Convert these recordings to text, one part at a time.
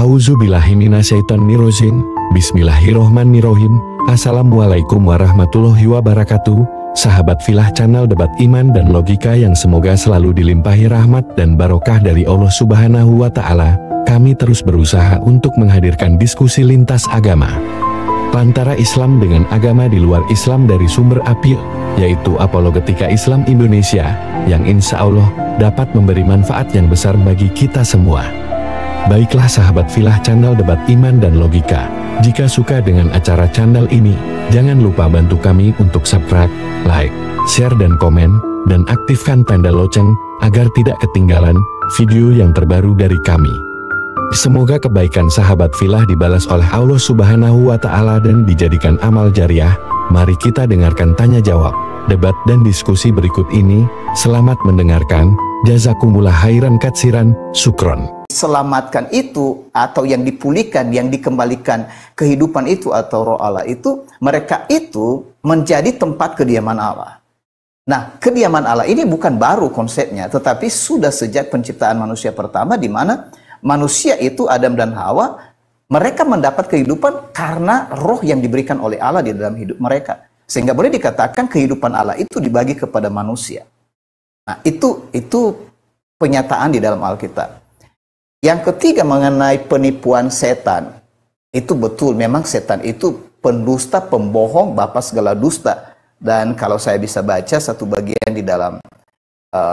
Auzubillahiminasyaitonirrojim. Bismillahirrohmanirrohim. Assalamualaikum warahmatullahi wabarakatuh. Sahabat Filah Channel Debat Iman dan Logika yang semoga selalu dilimpahi rahmat dan barokah dari Allah Subhanahu wa Ta'ala. Kami terus berusaha untuk menghadirkan diskusi lintas agama antara Islam dengan agama di luar Islam dari sumber API, yaitu Apologetika Islam Indonesia, yang insya Allah dapat memberi manfaat yang besar bagi kita semua. Baiklah sahabat Filah Channel Debat Iman dan Logika, jika suka dengan acara channel ini, jangan lupa bantu kami untuk subscribe, like, share dan komen, dan aktifkan tanda lonceng agar tidak ketinggalan video yang terbaru dari kami. Semoga kebaikan sahabat Filah dibalas oleh Allah Subhanahu wa Ta'ala dan dijadikan amal jariah. Mari kita dengarkan tanya jawab, debat dan diskusi berikut ini. Selamat mendengarkan. Jazakumullah khairan katsiran, syukron. Selamatkan itu atau yang dipulihkan, yang dikembalikan kehidupan itu atau roh Allah itu, mereka itu menjadi tempat kediaman Allah. Nah, kediaman Allah ini bukan baru konsepnya, tetapi sudah sejak penciptaan manusia pertama, di mana manusia itu, Adam dan Hawa, mereka mendapat kehidupan karena roh yang diberikan oleh Allah di dalam hidup mereka. Sehingga boleh dikatakan kehidupan Allah itu dibagi kepada manusia. Nah, itu penyataan di dalam Alkitab. Yang ketiga mengenai penipuan setan. Itu betul, memang setan itu pendusta, pembohong, bapa segala dusta. Dan kalau saya bisa baca satu bagian di dalam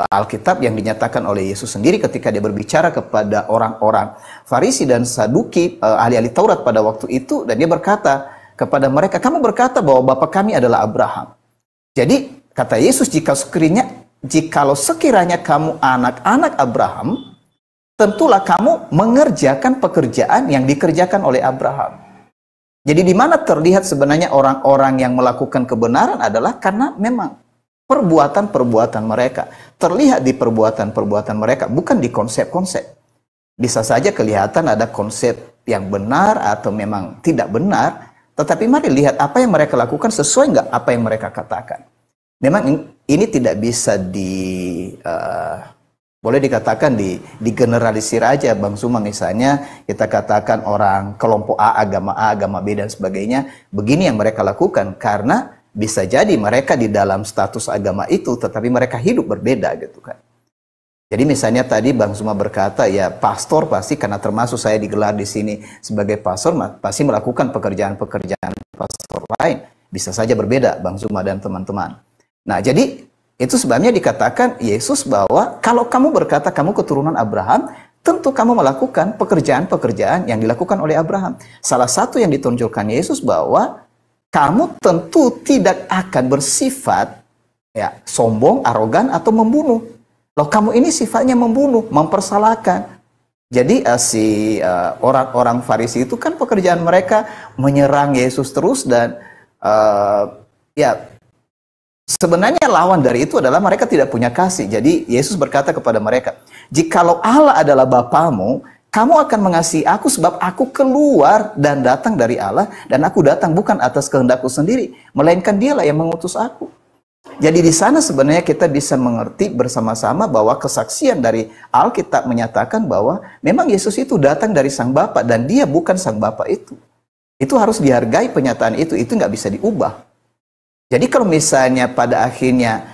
Alkitab yang dinyatakan oleh Yesus sendiri ketika dia berbicara kepada orang-orang Farisi dan Saduki, ahli-ahli Taurat pada waktu itu, dan dia berkata kepada mereka, kamu berkata bahwa bapa kami adalah Abraham. Jadi kata Yesus, jikalau sekiranya kamu anak-anak Abraham, tentulah kamu mengerjakan pekerjaan yang dikerjakan oleh Abraham. Jadi di mana terlihat sebenarnya orang-orang yang melakukan kebenaran adalah karena memang perbuatan-perbuatan mereka. Terlihat di perbuatan-perbuatan mereka, bukan di konsep-konsep. Bisa saja kelihatan ada konsep yang benar atau memang tidak benar, tetapi mari lihat apa yang mereka lakukan sesuai nggak apa yang mereka katakan. Memang ini tidak bisa boleh dikatakan digeneralisir aja, Bang Suma. Misalnya kita katakan orang kelompok A, agama B dan sebagainya, begini yang mereka lakukan, karena bisa jadi mereka di dalam status agama itu, tetapi mereka hidup berbeda gitu kan. Jadi misalnya tadi Bang Suma berkata, ya pastor pasti, karena termasuk saya digelar di sini sebagai pastor, pasti melakukan pekerjaan-pekerjaan pastor lain. Bisa saja berbeda Bang Suma dan teman-teman. Nah jadi itu sebabnya dikatakan Yesus bahwa kalau kamu berkata kamu keturunan Abraham, tentu kamu melakukan pekerjaan-pekerjaan yang dilakukan oleh Abraham. Salah satu yang ditunjukkan Yesus bahwa kamu tentu tidak akan bersifat sombong, arogan, atau membunuh. Loh, kamu ini sifatnya membunuh, mempersalahkan. Jadi orang-orang Farisi itu kan pekerjaan mereka menyerang Yesus terus, dan sebenarnya lawan dari itu adalah mereka tidak punya kasih. Jadi Yesus berkata kepada mereka, jikalau Allah adalah Bapamu, kamu akan mengasihi aku sebab aku keluar dan datang dari Allah, dan aku datang bukan atas kehendakku sendiri, melainkan Dialah yang mengutus aku. Jadi di sana sebenarnya kita bisa mengerti bersama-sama bahwa kesaksian dari Alkitab menyatakan bahwa memang Yesus itu datang dari Sang Bapa dan Dia bukan Sang Bapa itu. Itu harus dihargai, penyataan itu nggak bisa diubah. Jadi kalau misalnya pada akhirnya,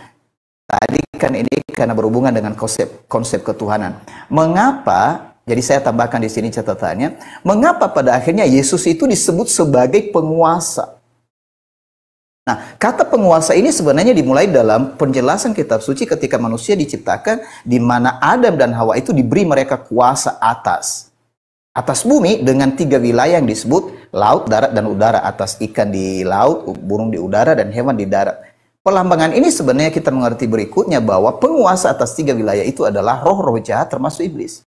tadi kan ini karena berhubungan dengan konsep ketuhanan. Mengapa? Jadi saya tambahkan di sini catatannya, mengapa pada akhirnya Yesus itu disebut sebagai penguasa? Nah, kata penguasa ini sebenarnya dimulai dalam penjelasan kitab suci ketika manusia diciptakan, di mana Adam dan Hawa itu diberi mereka kuasa atas bumi dengan 3 wilayah yang disebut laut, darat, dan udara. Atas ikan di laut, burung di udara, dan hewan di darat. Pelambangan ini sebenarnya kita mengerti berikutnya bahwa penguasa atas 3 wilayah itu adalah roh-roh jahat termasuk iblis.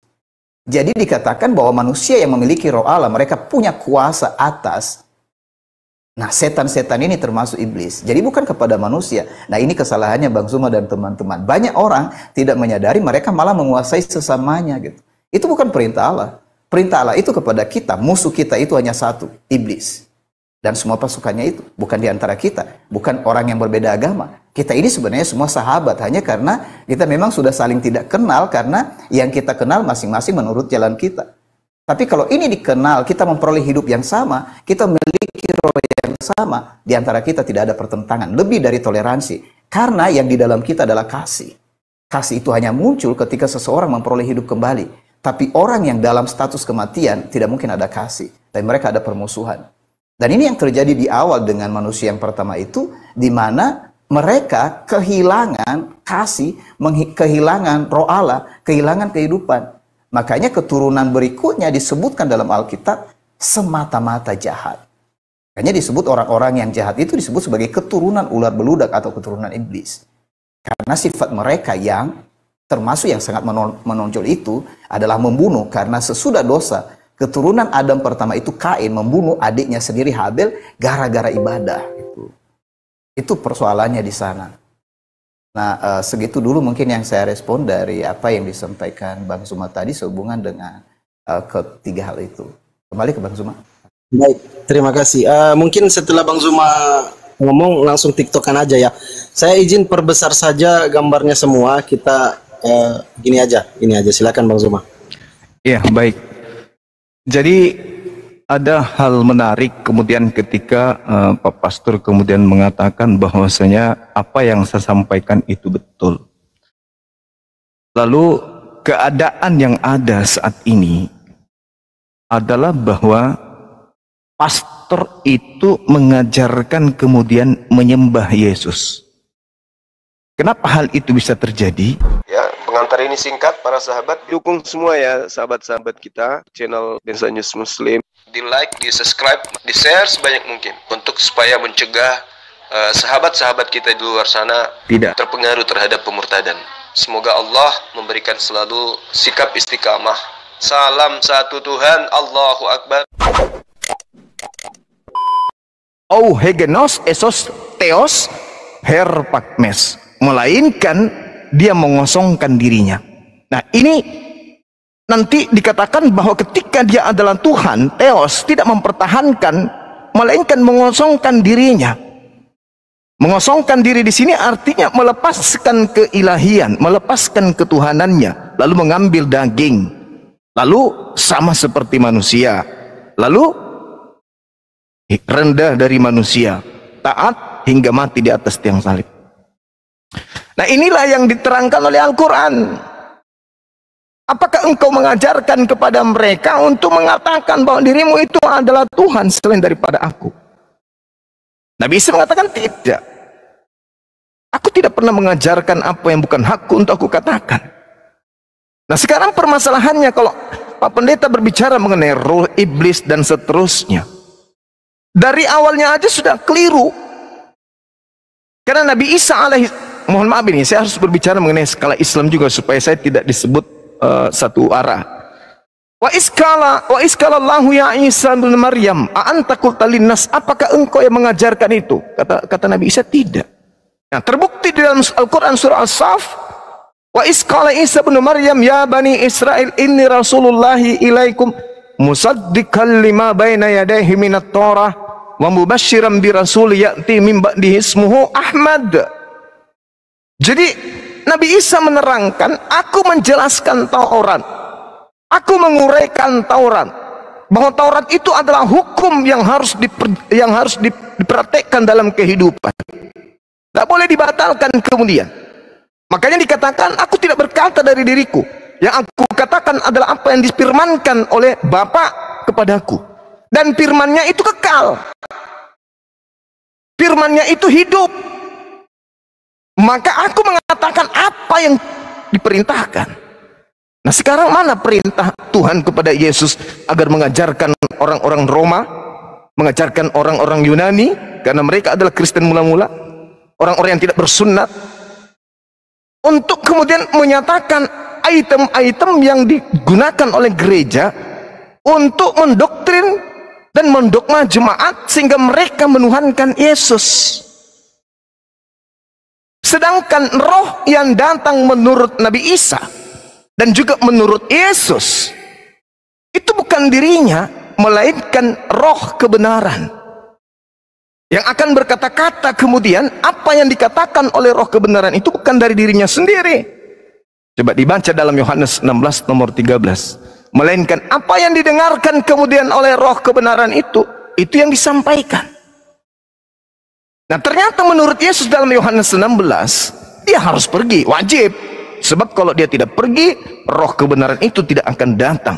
Jadi dikatakan bahwa manusia yang memiliki roh Allah, mereka punya kuasa atas. Nah, setan-setan ini termasuk iblis. Jadi bukan kepada manusia. Nah, ini kesalahannya Bang Suma dan teman-teman. Banyak orang tidak menyadari mereka malah menguasai sesamanya gitu. Itu bukan perintah Allah. Perintah Allah itu kepada kita, musuh kita itu hanya satu, iblis. Dan semua pasukannya itu, bukan di antara kita, bukan orang yang berbeda agama. Kita ini sebenarnya semua sahabat, hanya karena kita memang sudah saling tidak kenal, karena yang kita kenal masing-masing menurut jalan kita. Tapi kalau ini dikenal, kita memperoleh hidup yang sama, kita memiliki roh yang sama, di antara kita tidak ada pertentangan, lebih dari toleransi. Karena yang di dalam kita adalah kasih. Kasih itu hanya muncul ketika seseorang memperoleh hidup kembali. Tapi orang yang dalam status kematian, tidak mungkin ada kasih. Dan mereka ada permusuhan. Dan ini yang terjadi di awal dengan manusia yang pertama itu, di mana mereka kehilangan kasih, kehilangan roh Allah, kehilangan kehidupan. Makanya keturunan berikutnya disebutkan dalam Alkitab semata-mata jahat. Makanya disebut orang-orang yang jahat itu disebut sebagai keturunan ular beludak atau keturunan iblis. Karena sifat mereka yang termasuk yang sangat menonjol itu adalah membunuh. Karena sesudah dosa, keturunan Adam pertama itu Kain membunuh adiknya sendiri Habel gara-gara ibadah. Itu persoalannya di sana. Nah, segitu dulu mungkin yang saya respon dari apa yang disampaikan Bang Zuma tadi sehubungan dengan ketiga hal itu. Kembali ke Bang Zuma. Baik, terima kasih. Mungkin setelah Bang Zuma ngomong langsung tiktokan aja ya. Saya izin perbesar saja gambarnya semua. Kita gini aja. Silakan Bang Zuma. Ya, baik. Jadi ada hal menarik kemudian ketika Pak Pastor kemudian mengatakan bahwasanya apa yang saya sampaikan itu betul. Lalu keadaan yang ada saat ini adalah bahwa pastor itu mengajarkan kemudian menyembah Yesus. Kenapa hal itu bisa terjadi? Ya, pengantar ini singkat para sahabat. Dukung semua ya sahabat-sahabat kita channel Densa News Muslim. Di like, di subscribe, di share sebanyak mungkin untuk supaya mencegah sahabat-sahabat kita di luar sana tidak terpengaruh terhadap pemurtadan. Semoga Allah memberikan selalu sikap istiqamah. Salam satu Tuhan, Allahu Akbar. Oh hegenos esos theos herpakmes, melainkan dia mengosongkan dirinya. Nah ini nanti dikatakan bahwa ketika dia adalah Tuhan, Theos, tidak mempertahankan, melainkan mengosongkan dirinya. Mengosongkan diri di sini artinya melepaskan keilahian, melepaskan ketuhanannya, lalu mengambil daging, lalu sama seperti manusia, lalu rendah dari manusia, taat hingga mati di atas tiang salib. Nah inilah yang diterangkan oleh Al-Quran. Apakah engkau mengajarkan kepada mereka untuk mengatakan bahwa dirimu itu adalah Tuhan selain daripada aku? Nabi Isa mengatakan tidak. Aku tidak pernah mengajarkan apa yang bukan hakku untuk aku katakan. Nah sekarang permasalahannya kalau Pak Pendeta berbicara mengenai roh iblis dan seterusnya. Dari awalnya aja sudah keliru. Karena Nabi Isa mohon maaf ini saya harus berbicara mengenai skala Islam juga supaya saya tidak disebut satu arah. Wa iskala Allahu ya Isa bin Maryam a anta qulta linnas, apakah engkau yang mengajarkan itu? Kata Nabi Isa tidak. Nah, terbukti di dalam Al-Qur'an surah As-Saff, wa iskala Isa bin Maryam ya bani Israel inni rasulullahi ilaikum musaddiqan lima baina yadayhi minat Taurah wa mubasysyiran bi rasul ya'ti min ba'dihi ismuhu Ahmad. Jadi Nabi Isa menerangkan, aku menjelaskan Taurat, aku menguraikan Taurat, bahwa Taurat itu adalah hukum yang harus dipraktekkan dalam kehidupan, tidak boleh dibatalkan kemudian. Makanya dikatakan, aku tidak berkata dari diriku, yang aku katakan adalah apa yang difirmankan oleh Bapa kepadaku, dan firmannya itu kekal, firmannya itu hidup. Maka aku mengatakan apa yang diperintahkan. Nah sekarang mana perintah Tuhan kepada Yesus agar mengajarkan orang-orang Roma, mengajarkan orang-orang Yunani, karena mereka adalah Kristen mula-mula, orang-orang yang tidak bersunat, untuk kemudian menyatakan item-item yang digunakan oleh gereja untuk mendoktrin dan mendogma jemaat sehingga mereka menuhankan Yesus. Sedangkan roh yang datang menurut Nabi Isa dan juga menurut Yesus itu bukan dirinya, melainkan roh kebenaran yang akan berkata-kata kemudian. Apa yang dikatakan oleh roh kebenaran itu bukan dari dirinya sendiri. Coba dibaca dalam Yohanes 16 nomor 13. melainkan apa yang didengarkan kemudian oleh roh kebenaran itu yang disampaikan. Nah, ternyata menurut Yesus dalam Yohanes 16, dia harus pergi, wajib. Sebab kalau dia tidak pergi, roh kebenaran itu tidak akan datang.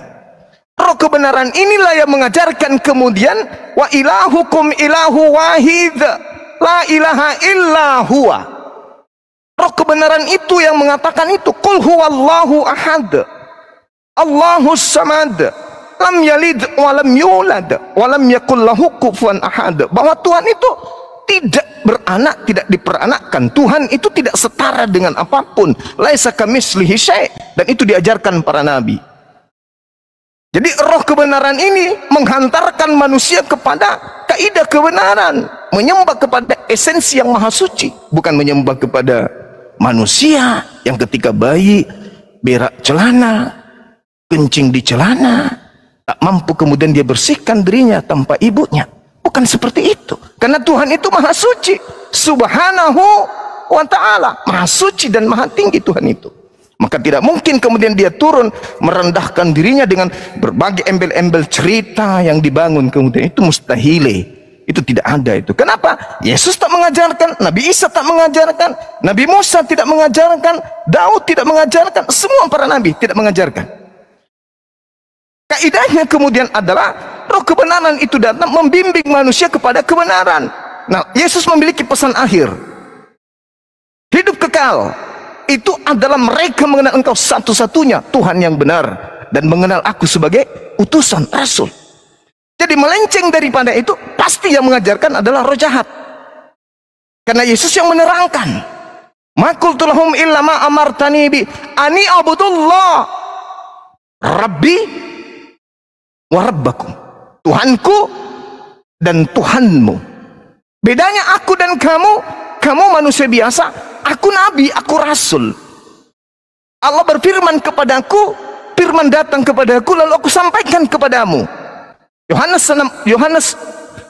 Roh kebenaran inilah yang mengajarkan kemudian, wa ilahukum ilahu wahid, la ilaha illa huwa. Roh kebenaran itu yang mengatakan itu, qul huwallahu ahad, Allahus samad, lam yalid wa lam yulad wa lam yakul lahu kufuwan ahad. Bahwa Tuhan itu tidak beranak, tidak diperanakkan. Tuhan itu tidak setara dengan apapun. Laisa kamitslihi syai', dan itu diajarkan para nabi. Jadi roh kebenaran ini menghantarkan manusia kepada kaidah kebenaran, menyembah kepada esensi yang maha suci, bukan menyembah kepada manusia yang ketika bayi berak celana, kencing di celana, tak mampu kemudian dia bersihkan dirinya tanpa ibunya. Bukan seperti itu. Karena Tuhan itu maha suci, subhanahu wa ta'ala, maha suci dan maha tinggi Tuhan itu. Maka tidak mungkin kemudian dia turun merendahkan dirinya dengan berbagai embel-embel cerita yang dibangun kemudian. Itu mustahile. Itu tidak ada itu. Kenapa? Yesus tak mengajarkan, Nabi Isa tak mengajarkan, Nabi Musa tidak mengajarkan, Daud tidak mengajarkan, semua para nabi tidak mengajarkan. Kaidahnya kemudian adalah roh kebenaran itu datang membimbing manusia kepada kebenaran. Nah, Yesus memiliki pesan akhir. Hidup kekal itu adalah mereka mengenal engkau satu-satunya Tuhan yang benar dan mengenal aku sebagai utusan rasul. Jadi melenceng daripada itu, pasti yang mengajarkan adalah roh jahat. Karena Yesus yang menerangkan. Ma qultu lahum illa ma amartani bi ani abudullah rabbi wa rabbakum. Tuhanku dan Tuhanmu. Bedanya aku dan kamu manusia biasa, aku nabi, aku rasul. Allah berfirman kepadaku, firman datang kepadaku, lalu aku sampaikan kepadamu. Yohanes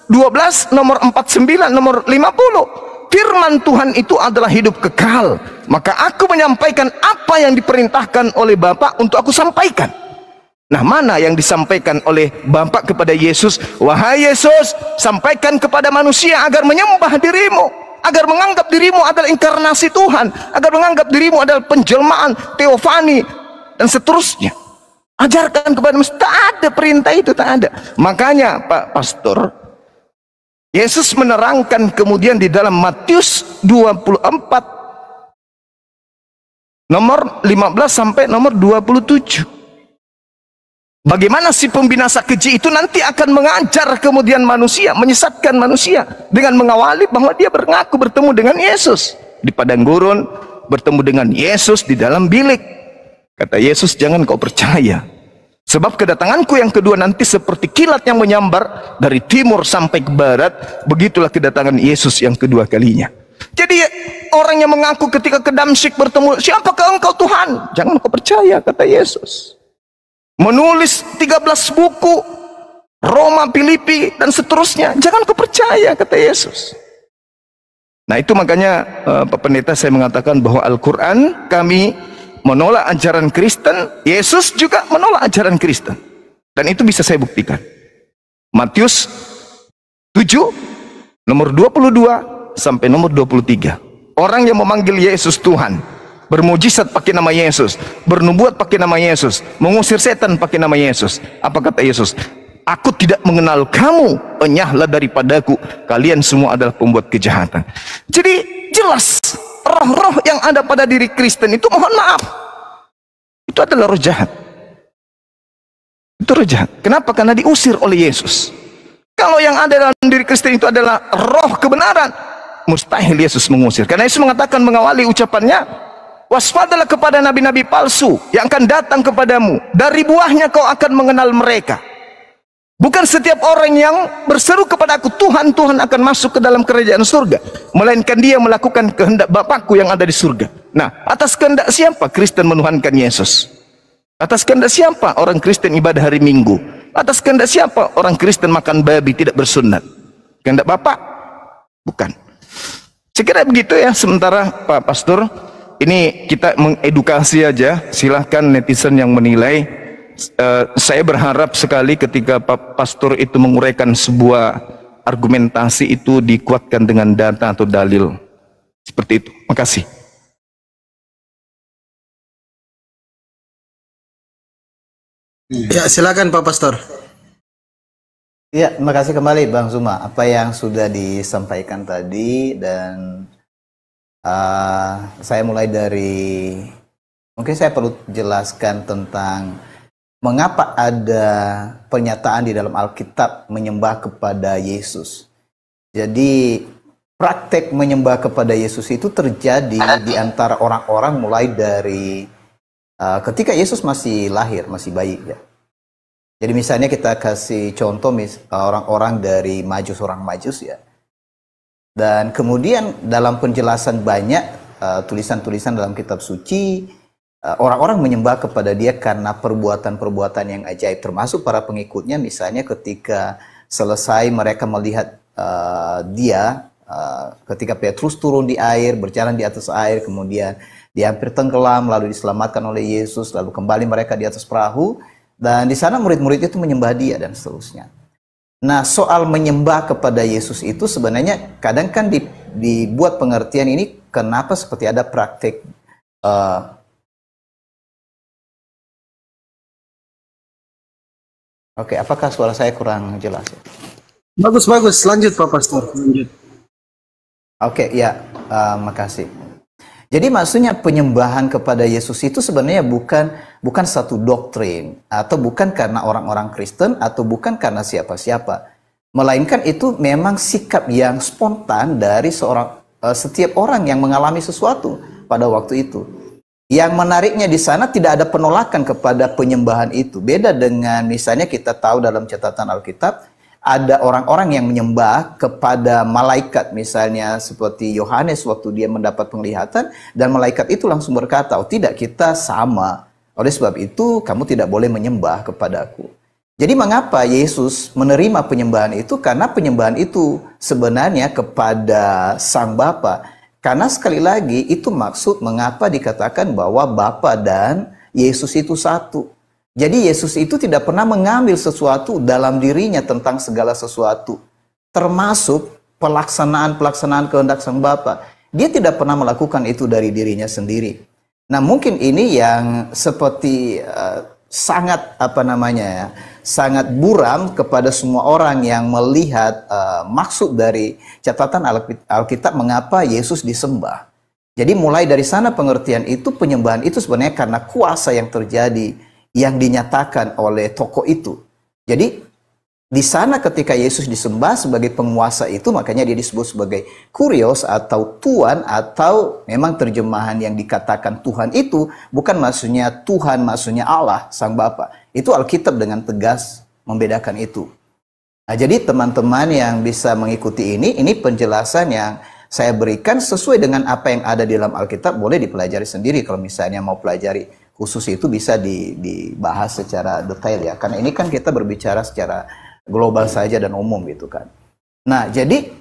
12 nomor 49 nomor 50. Firman Tuhan itu adalah hidup kekal. Maka aku menyampaikan apa yang diperintahkan oleh Bapa untuk aku sampaikan. Nah, mana yang disampaikan oleh Bapa kepada Yesus? Wahai Yesus, sampaikan kepada manusia agar menyembah dirimu, agar menganggap dirimu adalah inkarnasi Tuhan, agar menganggap dirimu adalah penjelmaan, teofani, dan seterusnya. Ajarkan kepada manusia. Tak ada perintah itu, tak ada. Makanya Pak Pastor, Yesus menerangkan kemudian di dalam Matius 24 nomor 15 sampai nomor 27. Bagaimana si pembinasa keji itu nanti akan mengajar kemudian manusia, menyesatkan manusia dengan mengawali bahwa dia mengaku bertemu dengan Yesus di padang gurun, bertemu dengan Yesus di dalam bilik. Kata Yesus, jangan kau percaya, sebab kedatanganku yang kedua nanti seperti kilat yang menyambar dari timur sampai ke barat. Begitulah kedatangan Yesus yang kedua kalinya. Jadi orang yang mengaku ketika ke Damsyik bertemu, siapakah engkau Tuhan? Jangan kau percaya, kata Yesus. Menulis 13 buku, Roma, Filipi, dan seterusnya, jangan kau percaya, kata Yesus. Nah, itu makanya Pak Pendeta, saya mengatakan bahwa Al-Quran, kami menolak ajaran Kristen, Yesus juga menolak ajaran Kristen, dan itu bisa saya buktikan. Matius 7 nomor 22 sampai nomor 23. Orang yang memanggil Yesus Tuhan, bermujizat pakai nama Yesus, bernubuat pakai nama Yesus, mengusir setan pakai nama Yesus. Apa kata Yesus? Aku tidak mengenal kamu, enyahlah daripadaku, kalian semua adalah pembuat kejahatan. Jadi jelas roh-roh yang ada pada diri Kristen itu, mohon maaf, itu adalah roh jahat. Itu roh jahat. Kenapa? Karena diusir oleh Yesus. Kalau yang ada dalam diri Kristen itu adalah roh kebenaran, mustahil Yesus mengusir. Karena Yesus mengatakan, mengawali ucapannya, waspadalah kepada nabi-nabi palsu yang akan datang kepadamu, dari buahnya kau akan mengenal mereka. Bukan setiap orang yang berseru kepada aku, Tuhan, Tuhan, akan masuk ke dalam kerajaan surga, melainkan dia melakukan kehendak Bapakku yang ada di surga. Nah, atas kehendak siapa Kristen menuhankan Yesus? Atas kehendak siapa orang Kristen ibadah hari Minggu? Atas kehendak siapa orang Kristen makan babi, tidak bersunat? Kehendak Bapak? Bukan. Sekira begitu ya. Sementara Pak Pastor, ini kita mengedukasi aja, silahkan netizen yang menilai. Saya berharap sekali ketika Pak Pastor itu menguraikan sebuah argumentasi itu dikuatkan dengan data atau dalil. Seperti itu. Makasih. Ya, silakan Pak Pastor. Ya, terima kasih kembali Bang Zuma. Apa yang sudah disampaikan tadi dan saya mulai dari, mungkin saya perlu jelaskan tentang mengapa ada pernyataan di dalam Alkitab menyembah kepada Yesus. Jadi praktek menyembah kepada Yesus itu terjadi di antara orang-orang mulai dari ketika Yesus masih lahir, masih bayi ya. Jadi misalnya kita kasih contoh orang-orang dari orang Majus ya. Dan kemudian dalam penjelasan banyak tulisan-tulisan dalam kitab suci, orang-orang menyembah kepada dia karena perbuatan-perbuatan yang ajaib, termasuk para pengikutnya. Misalnya ketika selesai mereka melihat dia, ketika Petrus turun di air, berjalan di atas air, kemudian dia hampir tenggelam, lalu diselamatkan oleh Yesus, lalu kembali mereka di atas perahu, dan di sana murid-murid itu menyembah dia dan seterusnya. Nah, soal menyembah kepada Yesus itu sebenarnya kadang kan dibuat pengertian ini kenapa seperti ada praktik Oke, apakah suara saya kurang jelas? Bagus, lanjut Pak Pastor. Lanjut. Oke, ya, makasih. Jadi maksudnya penyembahan kepada Yesus itu sebenarnya bukan satu doktrin, atau bukan karena orang-orang Kristen, atau bukan karena siapa-siapa. Melainkan itu memang sikap yang spontan dari setiap orang yang mengalami sesuatu pada waktu itu. Yang menariknya di sana tidak ada penolakan kepada penyembahan itu. Beda dengan misalnya kita tahu dalam catatan Alkitab, ada orang-orang yang menyembah kepada malaikat, misalnya seperti Yohanes waktu dia mendapat penglihatan, dan malaikat itu langsung berkata, oh tidak, kita sama. Oleh sebab itu, kamu tidak boleh menyembah kepadaku. Jadi mengapa Yesus menerima penyembahan itu? Karena penyembahan itu sebenarnya kepada Sang Bapa. Karena sekali lagi, itu maksud mengapa dikatakan bahwa Bapa dan Yesus itu satu. Jadi Yesus itu tidak pernah mengambil sesuatu dalam dirinya tentang segala sesuatu. Termasuk pelaksanaan kehendak Sang Bapa. Dia tidak pernah melakukan itu dari dirinya sendiri. Nah, mungkin ini yang seperti sangat sangat buram kepada semua orang yang melihat maksud dari catatan Alkitab mengapa Yesus disembah. Jadi mulai dari sana pengertian itu, penyembahan itu sebenarnya karena kuasa yang terjadi, yang dinyatakan oleh tokoh itu. Jadi di sana ketika Yesus disembah sebagai penguasa itu, makanya dia disebut sebagai kurios atau Tuhan, atau memang terjemahan yang dikatakan Tuhan itu bukan maksudnya Tuhan, maksudnya Allah, Sang Bapa. Itu Alkitab dengan tegas membedakan itu. Nah, jadi teman-teman yang bisa mengikuti ini penjelasan yang saya berikan sesuai dengan apa yang ada di dalam Alkitab, boleh dipelajari sendiri. Kalau misalnya mau pelajari khusus itu bisa dibahas secara detail ya. Karena ini kan kita berbicara secara global saja dan umum gitu kan. Nah, jadi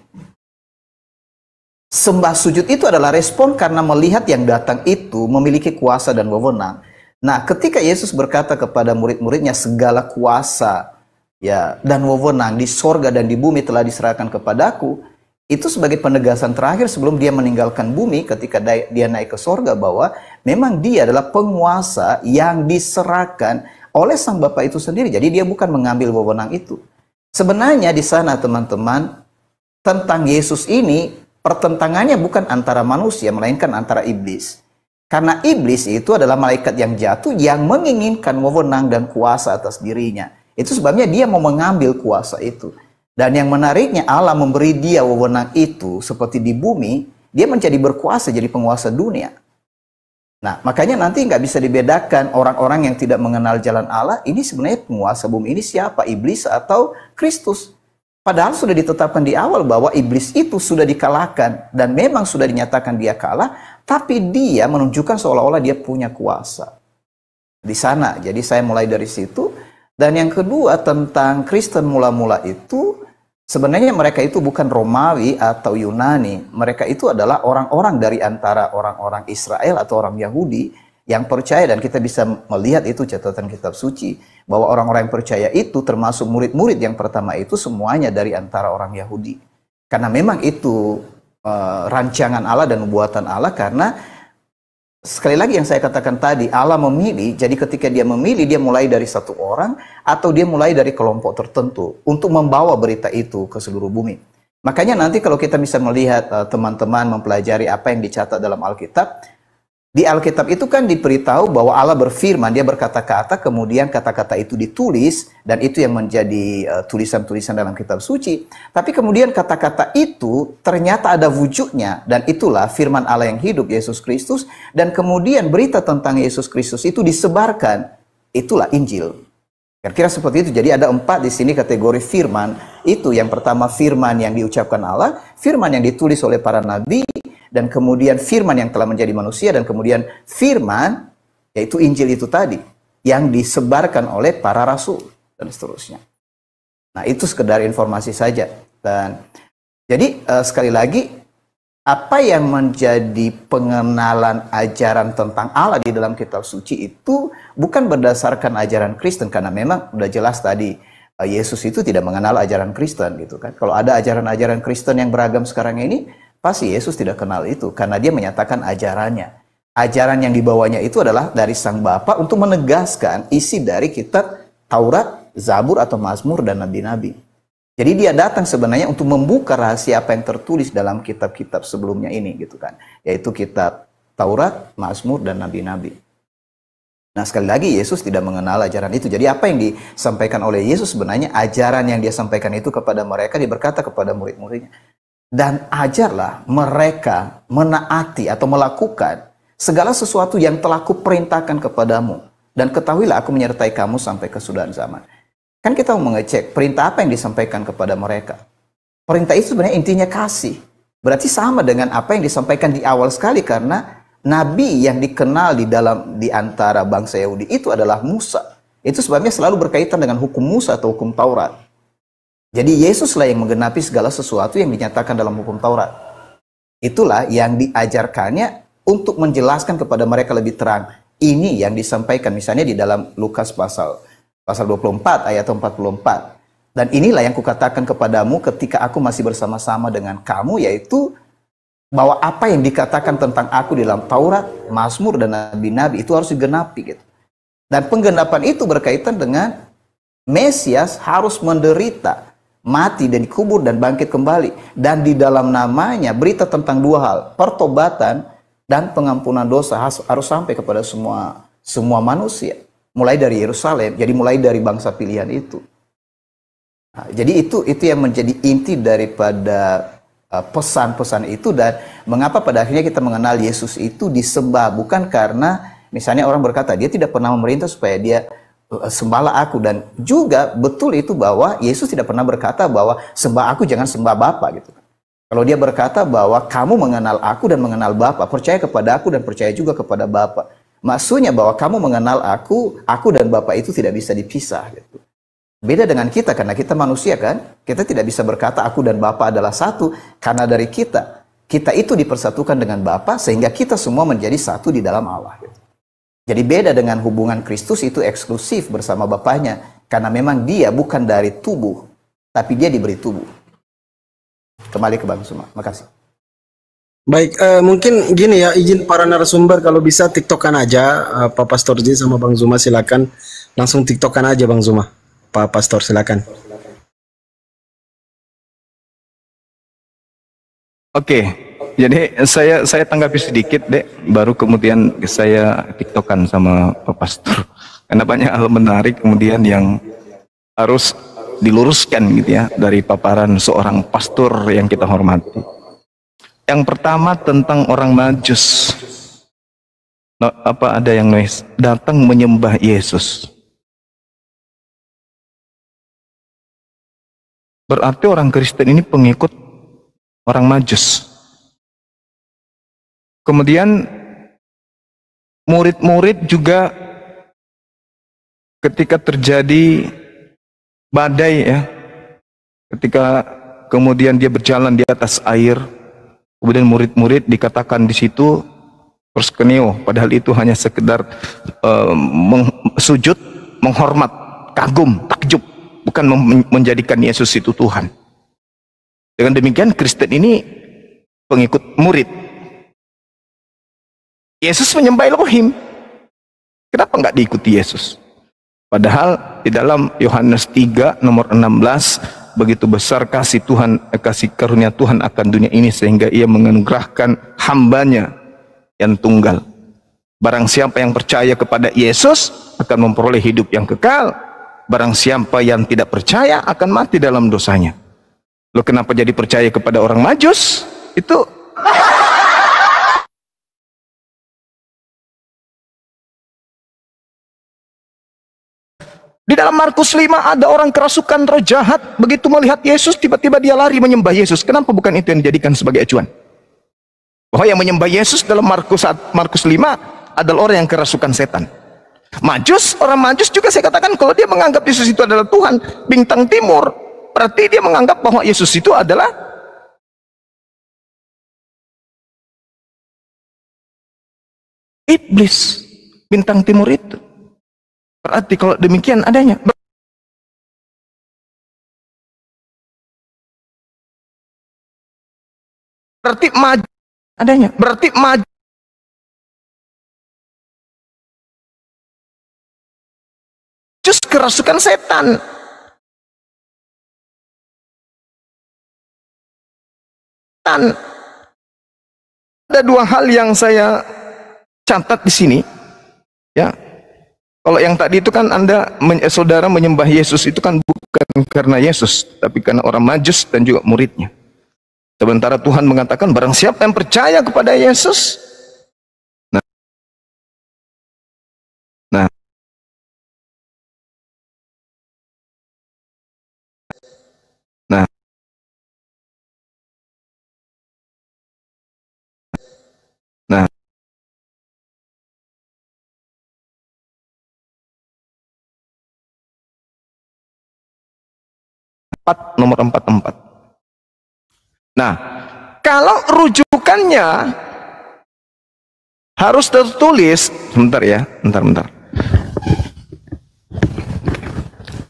sembah sujud itu adalah respon karena melihat yang datang itu memiliki kuasa dan wewenang. Nah, ketika Yesus berkata kepada murid-muridnya, segala kuasa ya dan wewenang di sorga dan di bumi telah diserahkan kepadaku, itu sebagai penegasan terakhir sebelum dia meninggalkan bumi ketika dia naik ke sorga, bahwa memang dia adalah penguasa yang diserahkan oleh Sang Bapa itu sendiri. Jadi dia bukan mengambil wewenang itu. Sebenarnya di sana teman-teman, tentang Yesus ini pertentangannya bukan antara manusia, melainkan antara iblis. Karena iblis itu adalah malaikat yang jatuh yang menginginkan wewenang dan kuasa atas dirinya. Itu sebabnya dia mau mengambil kuasa itu. Dan yang menariknya, Allah memberi dia wewenang itu seperti di bumi, dia menjadi berkuasa, jadi penguasa dunia. Nah, makanya nanti nggak bisa dibedakan orang-orang yang tidak mengenal jalan Allah, ini sebenarnya penguasa bumi ini siapa? Iblis atau Kristus? Padahal sudah ditetapkan di awal bahwa iblis itu sudah dikalahkan, dan memang sudah dinyatakan dia kalah, tapi dia menunjukkan seolah-olah dia punya kuasa. Di sana, jadi saya mulai dari situ. Dan yang kedua tentang Kristen mula-mula itu, sebenarnya mereka itu bukan Romawi atau Yunani. Mereka itu adalah orang-orang dari antara orang-orang Israel atau orang Yahudi yang percaya, dan kita bisa melihat itu catatan kitab suci, bahwa orang-orang yang percaya itu termasuk murid-murid yang pertama itu semuanya dari antara orang Yahudi. Karena memang itu rancangan Allah dan buatan Allah, karena sekali lagi yang saya katakan tadi, Allah memilih, jadi ketika dia memilih, dia mulai dari satu orang, atau dia mulai dari kelompok tertentu, untuk membawa berita itu ke seluruh bumi. Makanya nanti kalau kita bisa melihat teman-teman mempelajari apa yang dicatat dalam Alkitab, di Alkitab itu kan diberitahu bahwa Allah berfirman, dia berkata-kata, kemudian kata-kata itu ditulis, dan itu yang menjadi tulisan-tulisan dalam kitab suci. Tapi kemudian kata-kata itu ternyata ada wujudnya, dan itulah firman Allah yang hidup, Yesus Kristus, dan kemudian berita tentang Yesus Kristus itu disebarkan, itulah Injil. Kira-kira seperti itu. Jadi ada 4 di sini kategori firman. Itu yang pertama firman yang diucapkan Allah, firman yang ditulis oleh para nabi, dan kemudian firman yang telah menjadi manusia, dan kemudian firman, yaitu Injil itu tadi, yang disebarkan oleh para rasul, dan seterusnya. Nah, itu sekedar informasi saja. Dan jadi sekali lagi, apa yang menjadi pengenalan ajaran tentang Allah di dalam kitab suci itu bukan berdasarkan ajaran Kristen, karena memang udah jelas tadi, Yesus itu tidak mengenal ajaran Kristen gitu kan. Kalau ada ajaran-ajaran Kristen yang beragam sekarang ini, pasti Yesus tidak kenal itu, karena dia menyatakan ajarannya. Ajaran yang dibawanya itu adalah dari Sang Bapa untuk menegaskan isi dari kitab Taurat, Zabur atau Mazmur dan nabi-nabi. Jadi dia datang sebenarnya untuk membuka rahasia apa yang tertulis dalam kitab-kitab sebelumnya ini gitu kan, yaitu kitab Taurat, Mazmur dan nabi-nabi. Nah, sekali lagi Yesus tidak mengenal ajaran itu. Jadi apa yang disampaikan oleh Yesus sebenarnya, ajaran yang dia sampaikan itu kepada mereka, dia berkata kepada murid-muridnya, dan ajarlah mereka menaati atau melakukan segala sesuatu yang telah kuperintahkan kepadamu. Dan ketahuilah aku menyertai kamu sampai kesudahan zaman. Kan kita mau mengecek perintah apa yang disampaikan kepada mereka. Perintah itu sebenarnya intinya kasih. Berarti sama dengan apa yang disampaikan di awal sekali, karena nabi yang dikenal di antara bangsa Yahudi itu adalah Musa. Itu sebabnya selalu berkaitan dengan hukum Musa atau hukum Taurat. Jadi Yesuslah yang menggenapi segala sesuatu yang dinyatakan dalam hukum Taurat. Itulah yang diajarkannya untuk menjelaskan kepada mereka lebih terang. Ini yang disampaikan misalnya di dalam Lukas pasal 24 ayat 44. Dan inilah yang kukatakan kepadamu ketika aku masih bersama-sama dengan kamu, yaitu bahwa apa yang dikatakan tentang aku di dalam Taurat, Mazmur dan nabi-nabi itu harus digenapi gitu. Dan penggenapan itu berkaitan dengan Mesias harus menderita, mati dan dikubur dan bangkit kembali. Dan di dalam namanya berita tentang 2 hal, pertobatan dan pengampunan dosa harus sampai kepada semua manusia. Mulai dari Yerusalem, jadi mulai dari bangsa pilihan itu. Nah, jadi itu yang menjadi inti daripada pesan-pesan itu, dan mengapa pada akhirnya kita mengenal Yesus itu disembah. Bukan karena misalnya orang berkata, dia tidak pernah memerintah supaya dia sembahlah aku, dan juga betul itu bahwa Yesus tidak pernah berkata bahwa sembah aku jangan sembah Bapa gitu. Kalau dia berkata bahwa kamu mengenal aku dan mengenal Bapa, percaya kepada aku dan percaya juga kepada Bapa. Maksudnya bahwa kamu mengenal aku dan Bapa itu tidak bisa dipisah gitu. Beda dengan kita, karena kita manusia kan, kita tidak bisa berkata aku dan Bapa adalah satu, karena dari kita itu dipersatukan dengan Bapa sehingga kita semua menjadi satu di dalam Allah gitu. Jadi beda dengan hubungan Kristus itu eksklusif bersama Bapaknya, karena memang dia bukan dari tubuh, tapi dia diberi tubuh. Kembali ke Bang Suma, makasih. Baik, mungkin gini ya, izin para narasumber kalau bisa tiktokan aja, Pak Pastor J sama Bang Zuma silakan langsung tiktokan aja Bang Zuma. Pak Pastor silakan. Oke. Jadi saya tanggapi sedikit deh, baru kemudian saya tiktokan sama Pak Pastor. Karena banyak hal menarik kemudian yang harus diluruskan gitu ya dari paparan seorang pastor yang kita hormati. Yang pertama tentang orang Majus. Apa ada yang nulis datang menyembah Yesus. Berarti orang Kristen ini pengikut orang Majus. Kemudian murid-murid juga ketika terjadi badai ya, ketika kemudian dia berjalan di atas air, kemudian murid-murid dikatakan di situ proskuneo, padahal itu hanya sekedar sujud, menghormat, kagum, takjub, bukan menjadikan Yesus itu Tuhan. Dengan demikian Kristen ini pengikut murid. Yesus menyembah Elohim. Kenapa nggak diikuti Yesus? Padahal di dalam Yohanes 3 nomor 16, begitu besar kasih Tuhan, kasih karunia Tuhan akan dunia ini sehingga ia menganugerahkan hambanya yang tunggal. Barang siapa yang percaya kepada Yesus akan memperoleh hidup yang kekal. Barang siapa yang tidak percaya akan mati dalam dosanya. Lo kenapa jadi percaya kepada orang Majus? Itu di dalam Markus 5 ada orang kerasukan roh jahat, begitu melihat Yesus tiba-tiba dia lari menyembah Yesus. Kenapa bukan itu yang dijadikan sebagai acuan? Bahwa yang menyembah Yesus dalam Markus 5 adalah orang yang kerasukan setan. Majus, orang Majus juga saya katakan kalau dia menganggap Yesus itu adalah Tuhan bintang timur, berarti dia menganggap bahwa Yesus itu adalah iblis bintang timur itu. Berarti kalau demikian adanya, berarti maju adanya, berarti maju just kerasukan setan. Ada dua hal yang saya catat di sini, ya. Kalau yang tadi itu kan saudara menyembah Yesus itu kan bukan karena Yesus, tapi karena orang Majus dan juga muridnya. Sementara Tuhan mengatakan barang siapa yang percaya kepada Yesus, nah, nah, nah, nomor 44. Nah, kalau rujukannya harus tertulis, bentar ya, bentar.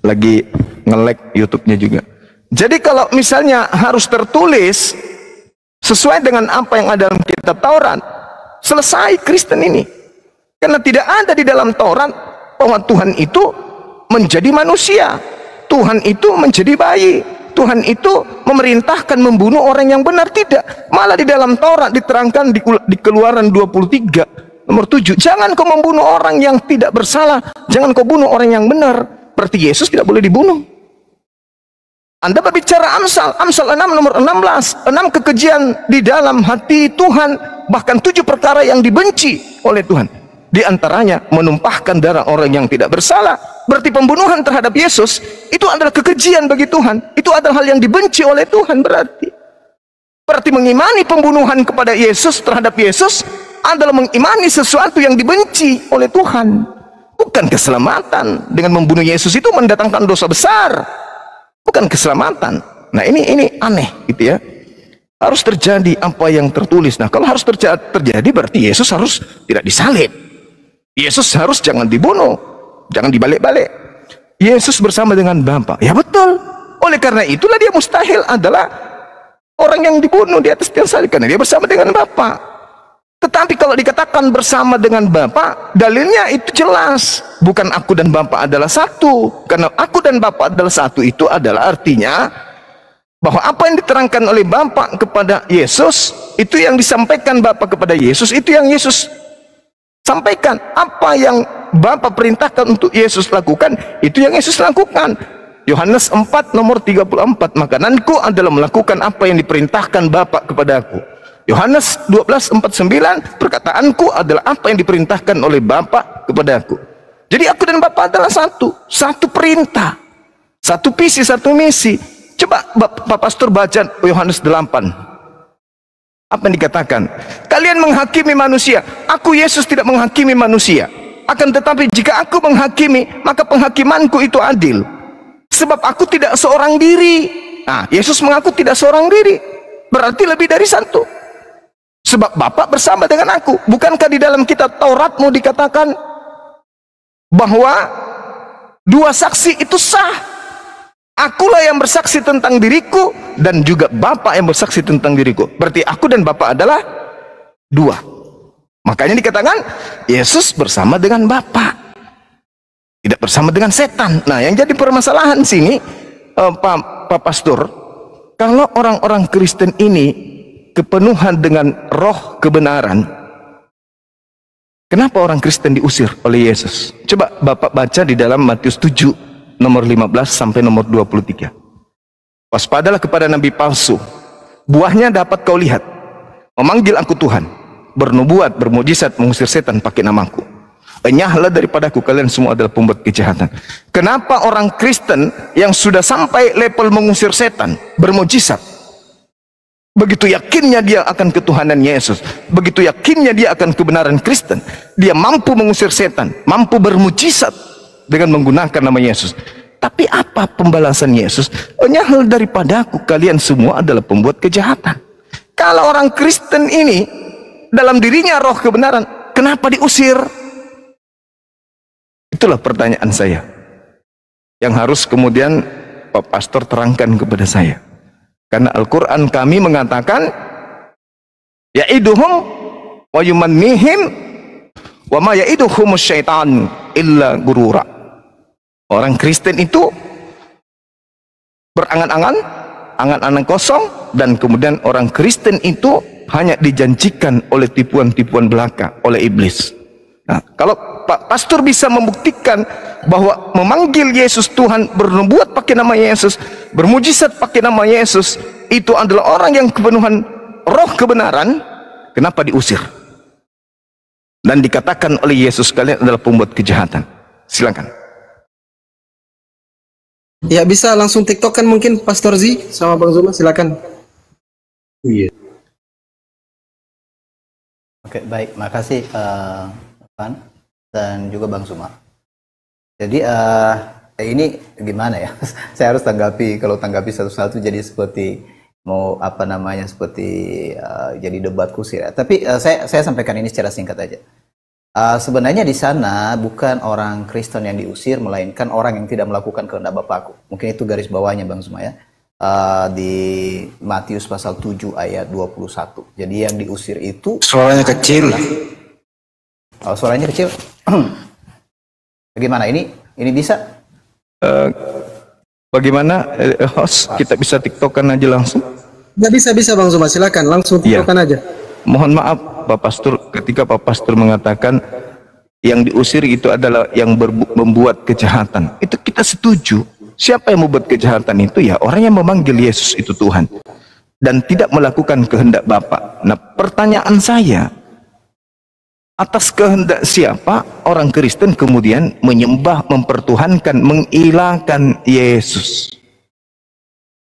Lagi nge-lag YouTube-nya juga. Jadi kalau misalnya harus tertulis sesuai dengan apa yang ada dalam kitab Taurat, selesai Kristen ini. Karena tidak ada di dalam Taurat bahwa Tuhan itu menjadi manusia. Tuhan itu menjadi bayi, Tuhan itu memerintahkan membunuh orang yang benar, tidak. Malah di dalam Taurat diterangkan di Keluaran 23 nomor 7, jangan kau membunuh orang yang tidak bersalah, jangan kau bunuh orang yang benar. Berarti Yesus tidak boleh dibunuh. Anda berbicara Amsal 6 nomor 16, 6 kekejian di dalam hati Tuhan, bahkan 7 perkara yang dibenci oleh Tuhan. Di antaranya menumpahkan darah orang yang tidak bersalah. Berarti pembunuhan terhadap Yesus itu adalah kekejian bagi Tuhan. Itu adalah hal yang dibenci oleh Tuhan. Berarti mengimani pembunuhan kepada Yesus terhadap Yesus adalah mengimani sesuatu yang dibenci oleh Tuhan. Bukan keselamatan. Dengan membunuh Yesus itu mendatangkan dosa besar, bukan keselamatan. Nah ini aneh gitu ya. Harus terjadi apa yang tertulis. Nah kalau harus terjadi berarti Yesus harus tidak disalib. Yesus harus jangan dibunuh, jangan dibalik-balik. Yesus bersama dengan Bapa. Ya betul. Oleh karena itulah dia mustahil adalah orang yang dibunuh di atas tiang salib, karena dia bersama dengan Bapa. Tetapi kalau dikatakan bersama dengan Bapa, dalilnya itu jelas. Bukan aku dan Bapa adalah satu. Karena aku dan Bapa adalah satu itu adalah artinya bahwa apa yang diterangkan oleh Bapa kepada Yesus, itu yang disampaikan Bapa kepada Yesus, itu yang Yesus sampaikan. Apa yang Bapa perintahkan untuk Yesus lakukan, itu yang Yesus lakukan. Yohanes 4 nomor 34, makananku adalah melakukan apa yang diperintahkan Bapa kepadaku. Yohanes 12:49, perkataanku adalah apa yang diperintahkan oleh Bapa kepadaku. Jadi aku dan Bapa adalah satu perintah, satu visi, satu misi. Coba Pak Pastor baca Yohanes 8. Apa yang dikatakan? Kalian menghakimi manusia. Aku Yesus tidak menghakimi manusia. Akan tetapi jika aku menghakimi, maka penghakimanku itu adil. Sebab aku tidak seorang diri. Nah, Yesus mengaku tidak seorang diri. Berarti lebih dari satu. sebab Bapa bersama dengan aku. Bukankah di dalam kitab Tauratmu dikatakan bahwa dua saksi itu sah? Akulah yang bersaksi tentang diriku dan juga Bapa yang bersaksi tentang diriku. Berarti aku dan Bapa adalah dua. Makanya dikatakan Yesus bersama dengan Bapa, tidak bersama dengan setan. Nah, yang jadi permasalahan sini, Pak Pastor, kalau orang-orang Kristen ini kepenuhan dengan roh kebenaran, kenapa orang Kristen diusir oleh Yesus? Coba Bapak baca di dalam Matius 7 nomor 15 sampai nomor 23. Waspadalah kepada nabi palsu, buahnya dapat kau lihat. Memanggil aku Tuhan, bernubuat, bermujizat, mengusir setan pakai namaku. Enyahlah daripadaku, kalian semua adalah pembuat kejahatan. Kenapa orang Kristen yang sudah sampai level mengusir setan, bermujizat, begitu yakinnya dia akan ketuhanan Yesus, begitu yakinnya dia akan kebenaran Kristen, dia mampu mengusir setan, mampu bermujizat dengan menggunakan nama Yesus. Tapi apa pembalasan Yesus? Enyahlah daripadaku, kalian semua adalah pembuat kejahatan. Kalau orang Kristen ini dalam dirinya roh kebenaran, kenapa diusir? Itulah pertanyaan saya yang harus kemudian Pak Pastor terangkan kepada saya. Karena Al-Quran kami mengatakan ya'iduhum wa yumannihim wa ma ya'iduhumus syaitan illa gurura. Orang Kristen itu berangan-angan, angan-angan kosong, dan kemudian orang Kristen itu hanya dijanjikan oleh tipuan-tipuan belaka oleh iblis. Nah, kalau Pak Pastor bisa membuktikan bahwa memanggil Yesus Tuhan, bernubuat pakai nama Yesus, bermujizat pakai nama Yesus, itu adalah orang yang kepenuhan roh kebenaran, kenapa diusir? Dan dikatakan oleh Yesus, kalian adalah pembuat kejahatan. Silakan. Ya, bisa langsung TikTok kan mungkin Pastor Z sama Bang Zuma, silakan. Iya. Oke, baik, makasih Pan dan juga Bang Zuma. Jadi ini gimana ya? Saya harus tanggapi, kalau tanggapi satu-satu jadi seperti mau apa namanya, seperti jadi debat kusir. Tapi saya sampaikan ini secara singkat aja. Sebenarnya di sana bukan orang Kristen yang diusir, melainkan orang yang tidak melakukan kehendak Bapakku. Mungkin itu garis bawahnya Bang Zuma ya. Di Matius pasal 7 ayat 21. Jadi yang diusir itu Suaranya kecil. Oh, suaranya kecil. Bagaimana ini? Ini bisa? Bagaimana host, kita bisa TikTokan aja langsung? Nggak bisa Bang Zuma, silakan langsung TikTokan aja. Mohon maaf Pak Pastor, ketika Pak Pastor mengatakan yang diusir itu adalah yang membuat kejahatan, itu kita setuju. Siapa yang membuat kejahatan itu? Ya orang yang memanggil Yesus itu Tuhan dan tidak melakukan kehendak Bapa. Nah, pertanyaan saya, atas kehendak siapa orang Kristen kemudian menyembah, mempertuhankan, mengilahkan Yesus?